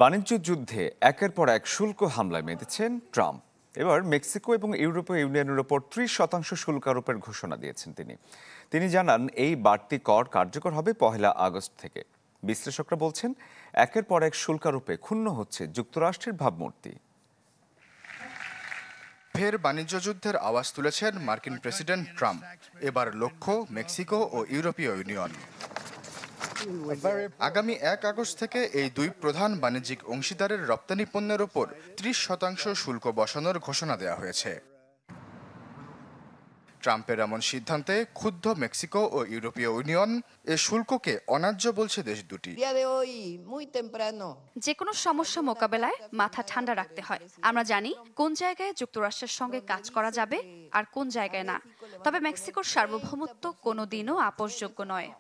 বাণিজ্য যুদ্ধে একের পর এক শুল্ক হামলায় মেতেছেন ট্রাম্প। এবার মেক্সিকো এবং ইউরোপীয় ইউনিয়নের ওপর 30% শুল্ক আরোপের ঘোষণা দিয়েছেন তিনি জানান এই বাড়তি কর কার্যকর হবে 1 আগস্ট থেকে। বিশ্লেষকরা বলছেন একের পর এক শুল্ক আরোপে ক্ষুণ্ণ হচ্ছে যুক্তরাষ্ট্রের ভাবমূর্তি। ফের বাণিজ্য যুদ্ধের আওয়াজ তুলেছেন মার্কিন প্রেসিডেন্ট ট্রাম্প। এবার লক্ষ্য মেক্সিকো ও ইউরোপীয় ইউনিয়ন। আগামী 1 আগস্ট থেকে এই দুই প্রধান বাণিজ্যিক অংশীদারের রপ্তানি পণ্যের ওপর 30% শুল্ক বসানোর ঘোষণা দেওয়া হয়েছে। ট্রাম্পের এমন সিদ্ধান্তে ক্ষুব্ধ মেক্সিকো ও ইউরোপীয় ইউনিয়ন। এ শুল্ককে অন্যায্য বলছে দেশ দুটি। যে কোনো সমস্যা মোকাবেলায় মাথা ঠান্ডা রাখতে হয়। আমরা জানি কোন জায়গায় যুক্তরাষ্ট্রের সঙ্গে কাজ করা যাবে আর কোন জায়গায় না। তবে মেক্সিকোর সার্বভৌমত্ব কোনোদিনও আপোষযোগ্য নয়।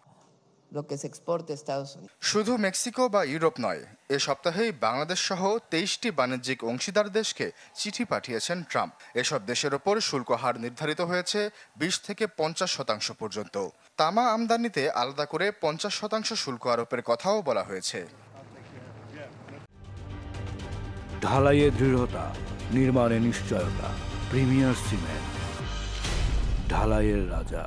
শুধু মেক্সিকো বা ইউরোপ নয়, এ সপ্তাহেই বাংলাদেশ সহ 23টি বাণিজ্যিক অংশীদার দেশকে চিঠি পাঠিয়েছেন ট্রাম্প। এসব দেশের ওপর শুল্ক হার নির্ধারিত হয়েছে 20 থেকে 50% পর্যন্ত। তামা আমদানিতে আলাদা করে 50% শুল্ক আরোপের কথাও বলা হয়েছে। ঢালাইয়ে দৃঢ়তা, নির্মাণে নিশ্চয়তা, প্রিমিয়ার সিমেন্ট, ঢালাইয়ের রাজা।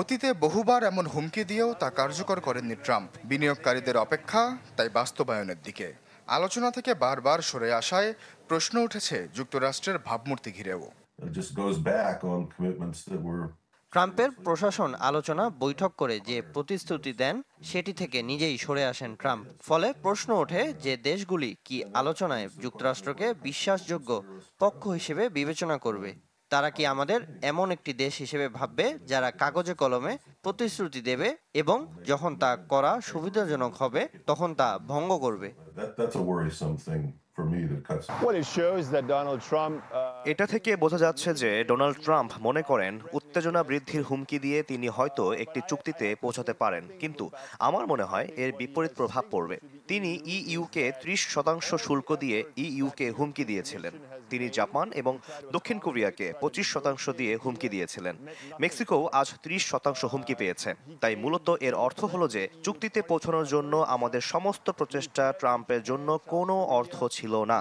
অতীতে বহুবার এমন হুমকি দিয়েও তা কার্যকর করেননি ট্রাম্প। বিনিয়োগকারীদের অপেক্ষা তাই বাস্তবায়নের দিকে। আলোচনা থেকে বারবার সরে আসায় প্রশ্ন উঠেছে যুক্তরাষ্ট্রের ভাবমূর্তি ঘিরেও। ট্রাম্পের প্রশাসন আলোচনা বৈঠক করে যে প্রতিশ্রুতি দেন সেটি থেকে নিজেই সরে আসেন ট্রাম্প। ফলে প্রশ্ন ওঠে যে দেশগুলি কি আলোচনায় যুক্তরাষ্ট্রকে বিশ্বাসযোগ্য পক্ষ হিসেবে বিবেচনা করবে। তারা কি আমাদের এমন একটি দেশ হিসেবে ভাববে যারা কাগজে কলমে প্রতিশ্রুতি দেবে এবং যখন তা করা সুবিধাজনক হবে তখন তা ভঙ্গ করবে। এটা থেকে বোঝা যাচ্ছে যে ডোনাল্ড ট্রাম্প মনে করেন উত্তেজনা বৃদ্ধির হুমকি দিয়ে তিনি হয়তো একটি চুক্তিতে পৌঁছাতে পারেন, কিন্তু আমার মনে হয় এর বিপরীত প্রভাব পড়বে। তিনি ইইউকে 30% শুল্ক দিয়ে ইইউকে হুমকি দিয়েছিলেন। তিনি জাপান এবং দক্ষিণ কোরিয়াকে 25% দিয়ে হুমকি দিয়েছিলেন। মেক্সিকো আজ 30% হুমকি পেয়েছে। তাই মূলত এর অর্থ হলো যে চুক্তিতে পৌঁছানোর জন্য আমাদের সমস্ত প্রচেষ্টা ট্রাম্পের জন্য কোনো অর্থ ছিল না।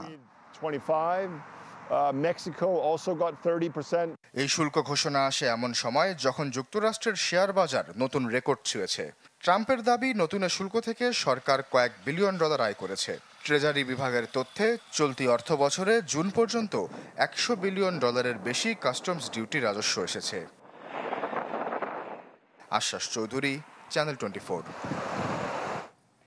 এই শুল্ক ঘোষণা আসে এমন সময় যখন যুক্তরাষ্ট্রের শেয়ার বাজার নতুন রেকর্ড ছুঁয়েছে। ট্রাম্পের দাবি নতুন শুল্ক থেকে সরকার কয়েক বিলিয়ন ডলার আয় করেছে। ট্রেজারি বিভাগের তথ্যে চলতি অর্থ বছরে জুন পর্যন্ত 100 বিলিয়ন ডলারের বেশি কাস্টমস ডিউটি রাজস্ব এসেছে। আশ্বাস চৌধুরী, চ্যানেল 24।